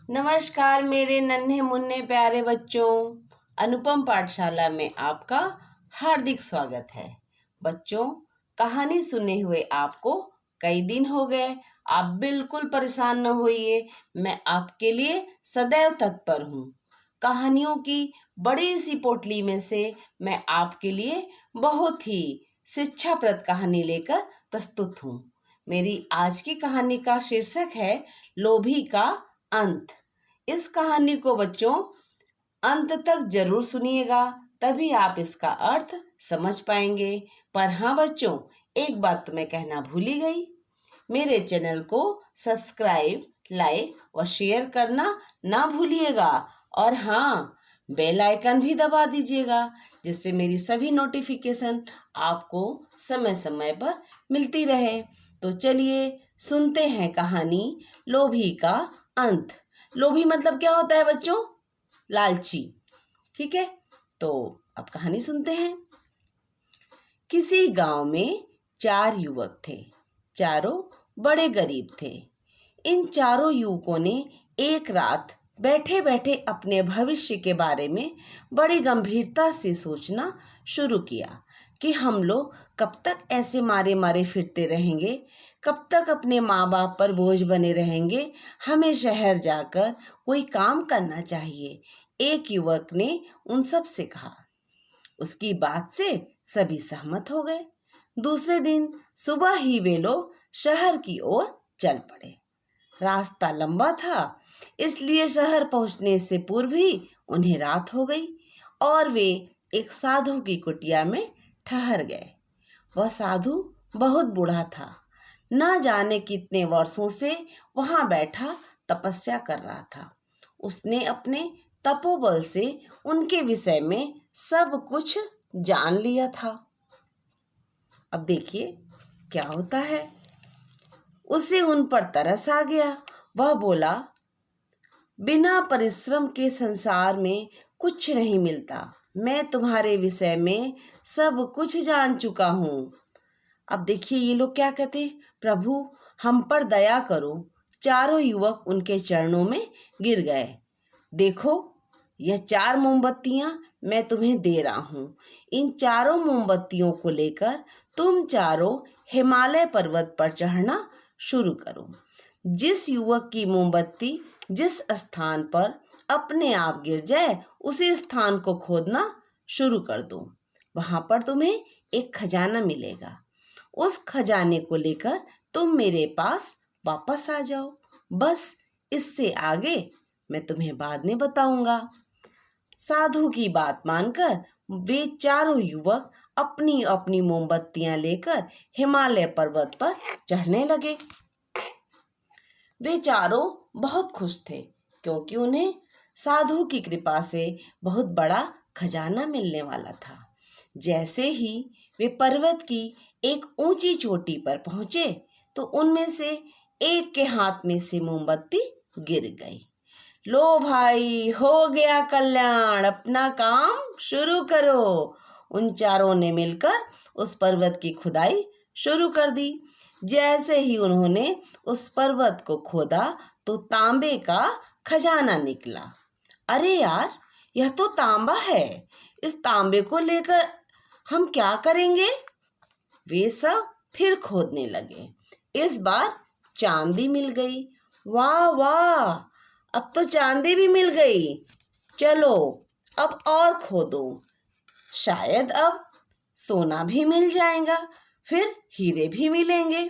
नमस्कार मेरे नन्हे मुन्ने प्यारे बच्चों। अनुपम पाठशाला में आपका हार्दिक स्वागत है। बच्चों, कहानी सुने हुए आपको कई दिन हो गए। आप बिल्कुल परेशान न होइए, मैं आपके लिए सदैव तत्पर हूँ। कहानियों की बड़ी सी पोटली में से मैं आपके लिए बहुत ही शिक्षाप्रद कहानी लेकर प्रस्तुत हूँ। मेरी आज की कहानी का शीर्षक है लोभी का अंत। इस कहानी को बच्चों अंत तक जरूर सुनिएगा, तभी आप इसका अर्थ समझ पाएंगे। पर हाँ बच्चों, एक बात तो मैं कहना भूल ही गई। मेरे चैनल को सब्सक्राइब, लाइक और शेयर करना ना भूलिएगा। और हाँ, बेल आइकन भी दबा दीजिएगा, जिससे मेरी सभी नोटिफिकेशन आपको समय समय पर मिलती रहे। तो चलिए सुनते हैं कहानी लोभी का अंत। लोभी मतलब क्या होता है बच्चों? लालची। ठीक है, तो अब कहानी सुनते हैं। किसी गांव में 4 युवक थे। चारों बड़े गरीब थे। इन चारों युवकों ने एक रात बैठे बैठे अपने भविष्य के बारे में बड़ी गंभीरता से सोचना शुरू किया कि हम लोग कब तक ऐसे मारे मारे फिरते रहेंगे, कब तक अपने माँ बाप पर बोझ बने रहेंगे। हमें शहर जाकर कोई काम करना चाहिए। एक युवक ने उन सब से कहा। उसकी बात से सभी सहमत हो गए। दूसरे दिन सुबह ही वे लोग शहर की ओर चल पड़े। रास्ता लंबा था, इसलिए शहर पहुंचने से पूर्व ही उन्हें रात हो गई और वे एक साधु की कुटिया में ठहर गए। वह साधु बहुत बूढ़ा था। न जाने कितने वर्षों से वहां बैठा तपस्या कर रहा था। उसने अपने तपोबल से उनके विषय में सब कुछ जान लिया था। अब देखिए क्या होता है। उसे उन पर तरस आ गया। वह बोला, बिना परिश्रम के संसार में कुछ नहीं मिलता। मैं तुम्हारे विषय में सब कुछ जान चुका हूँ। अब देखिए ये लोग क्या कहते हैं, प्रभु हम पर दया करो। चारों युवक उनके चरणों में गिर गए। देखो, यह 4 मोमबत्तियां मैं तुम्हें दे रहा हूँ। इन चारों मोमबत्तियों को लेकर तुम चारों हिमालय पर्वत पर चढ़ना शुरू करो। जिस युवक की मोमबत्ती जिस स्थान पर अपने आप गिर जाए, उसी स्थान को खोदना शुरू कर दो। वहां पर तुम्हें एक खजाना मिलेगा। उस खजाने को लेकर तुम मेरे पास वापस आ जाओ। बस इससे आगे मैं तुम्हें बाद में बताऊंगा। साधु की बात मानकर वे चारों युवक अपनी अपनी मोमबत्तियां लेकर हिमालय पर्वत पर चढ़ने लगे। वे चारों बहुत खुश थे, क्योंकि उन्हें साधु की कृपा से बहुत बड़ा खजाना मिलने वाला था। जैसे ही वे पर्वत की एक ऊंची चोटी पर पहुंचे, तो उनमें से एक के हाथ में से मोमबत्ती गिर गई। लो भाई, हो गया कल्याण, अपना काम शुरू करो। उन चारों ने मिलकर उस पर्वत की खुदाई शुरू कर दी। जैसे ही उन्होंने उस पर्वत को खोदा, तो तांबे का खजाना निकला। अरे यार, यह तो तांबा है। इस तांबे को लेकर हम क्या करेंगे? वे सब फिर खोदने लगे। इस बार चांदी मिल गई। वाह वाह, अब तो चांदी भी मिल गई। चलो अब और खोदो, शायद अब सोना भी मिल जाएगा, फिर हीरे भी मिलेंगे।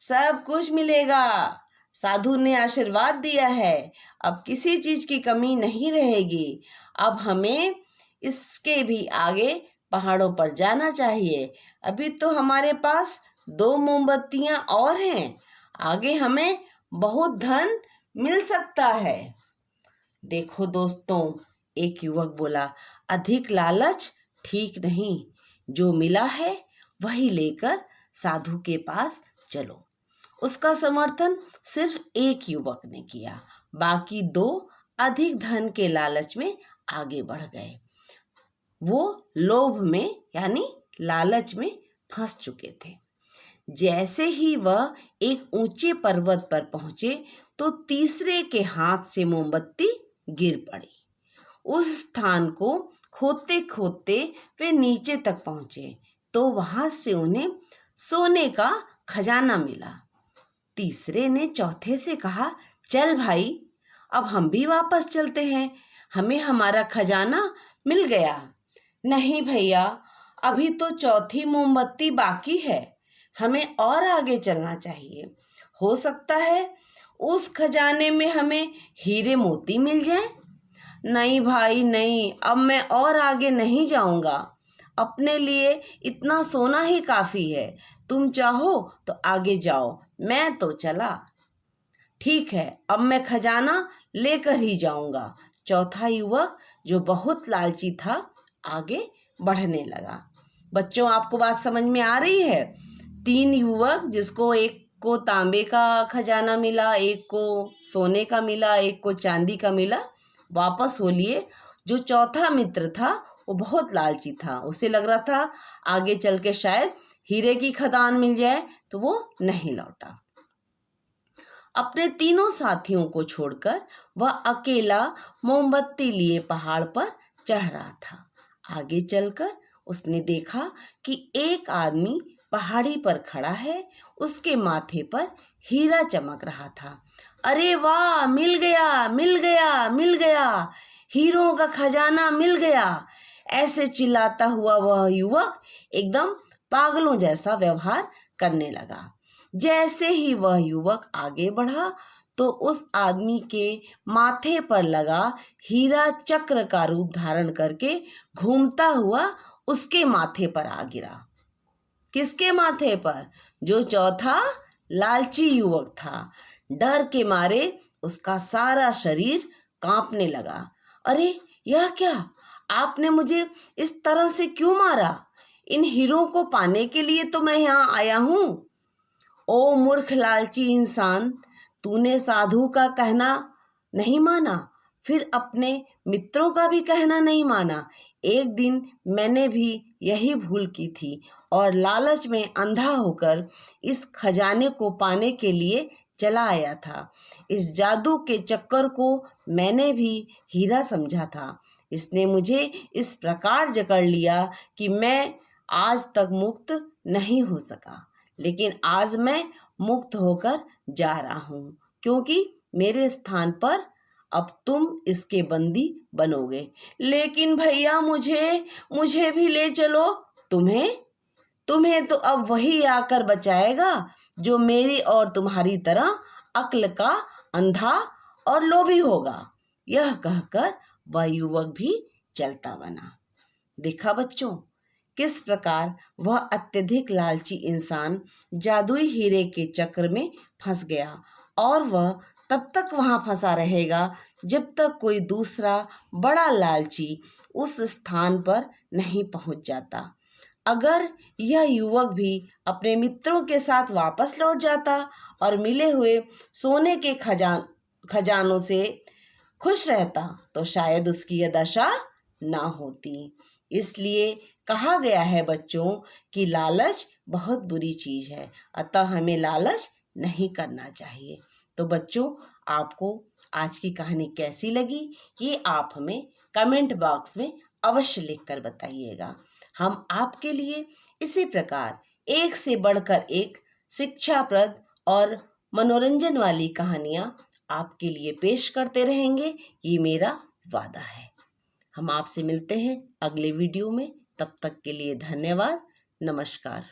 सब कुछ मिलेगा। साधु ने आशीर्वाद दिया है, अब किसी चीज की कमी नहीं रहेगी। अब हमें इसके भी आगे पहाड़ों पर जाना चाहिए। अभी तो हमारे पास 2 मोमबत्तियां और हैं। आगे हमें बहुत धन मिल सकता है। देखो दोस्तों, एक युवक बोला, अधिक लालच ठीक नहीं। जो मिला है वही लेकर साधु के पास चलो। उसका समर्थन सिर्फ एक युवक ने किया। बाकी 2 अधिक धन के लालच में आगे बढ़ गए। वो लोभ में यानी लालच में फंस चुके थे। जैसे ही वह एक ऊंचे पर्वत पर पहुंचे, तो तीसरे के हाथ से मोमबत्ती गिर पड़ी। उस स्थान को खोदते खोदते वे नीचे तक पहुंचे तो वहां से उन्हें सोने का खजाना मिला। तीसरे ने चौथे से कहा, चल भाई, अब हम भी वापस चलते हैं, हमें हमारा खजाना मिल गया। नहीं भैया, अभी तो चौथी मोमबत्ती बाकी है, हमें और आगे चलना चाहिए। हो सकता है उस खजाने में हमें हीरे मोती मिल जाएं। नहीं भाई नहीं, अब मैं और आगे नहीं जाऊंगा, अपने लिए इतना सोना ही काफी है। तुम चाहो तो आगे जाओ, मैं तो चला। ठीक है, अब मैं खजाना लेकर ही जाऊंगा। चौथा युवक, जो बहुत लालची था, आगे बढ़ने लगा। बच्चों, आपको बात समझ में आ रही है? 3 युवक, जिसको एक को तांबे का खजाना मिला, एक को सोने का मिला, एक को चांदी का मिला, वापस हो लिए। जो चौथा मित्र था वो बहुत लालची था, उसे लग रहा था आगे चल के शायद हीरे की खदान मिल जाए, तो वो नहीं लौटा। अपने तीनों साथियों को छोड़कर वह अकेला मोमबत्ती लिए पहाड़ पर चढ़ रहा था। आगे चलकर उसने देखा कि एक आदमी पहाड़ी पर खड़ा है, उसके माथे पर हीरा चमक रहा था। अरे वाह, मिल गया मिल गया मिल गया, हीरों का खजाना मिल गया। ऐसे चिल्लाता हुआ वह युवक एकदम पागलों जैसा व्यवहार करने लगा। जैसे ही वह युवक आगे बढ़ा तो उस आदमी के माथे पर लगा हीरा चक्र का रूप धारण करके घूमता हुआ उसके माथे पर आ गिरा। किसके माथे पर? जो चौथा लालची युवक था। डर के मारे उसका सारा शरीर कांपने लगा। अरे यह क्या? आपने मुझे इस तरह से क्यों मारा? इन हीरों को पाने के लिए तो मैं यहाँ आया हूँ। ओ मूर्ख लालची इंसान, तूने साधु का कहना नहीं माना, फिर अपने मित्रों का भी कहना नहीं माना। एक दिन मैंने भी यही भूल की थी और लालच में अंधा होकर इस खजाने को पाने के लिए चला आया था। इस जादू के चक्कर को मैंने भी हीरा समझा था। इसने मुझे इस प्रकार जकड़ लिया कि मैं आज तक मुक्त नहीं हो सका, लेकिन आज मैं मुक्त होकर जा रहा हूँ, क्योंकि मेरे स्थान पर अब तुम इसके बंदी बनोगे। लेकिन भैया, मुझे भी ले चलो। तुम्हें तो अब वही आकर बचाएगा जो मेरी और तुम्हारी तरह अक्ल का अंधा और लोभी होगा। यह कहकर वह युवक भी चलता बना। देखा बच्चों, किस प्रकार वह अत्यधिक लालची इंसान जादुई हीरे के चक्र में फंस गया, और वह तब तक वहां फंसा रहेगा जब तक कोई दूसरा बड़ा लालची उस स्थान पर नहीं पहुंच जाता। अगर यह युवक भी अपने मित्रों के साथ वापस लौट जाता और मिले हुए सोने के खजानों से खुश रहता, तो शायद उसकी यह दशा ना होती। इसलिए कहा गया है बच्चों कि लालच बहुत बुरी चीज है, अतः हमें लालच नहीं करना चाहिए। तो बच्चों, आपको आज की कहानी कैसी लगी, ये आप हमें कमेंट बॉक्स में अवश्य लिखकर बताइएगा। हम आपके लिए इसी प्रकार एक से बढ़कर एक शिक्षाप्रद और मनोरंजन वाली कहानियाँ आपके लिए पेश करते रहेंगे, ये मेरा वादा है। हम आपसे मिलते हैं अगले वीडियो में। तब तक के लिए धन्यवाद। नमस्कार।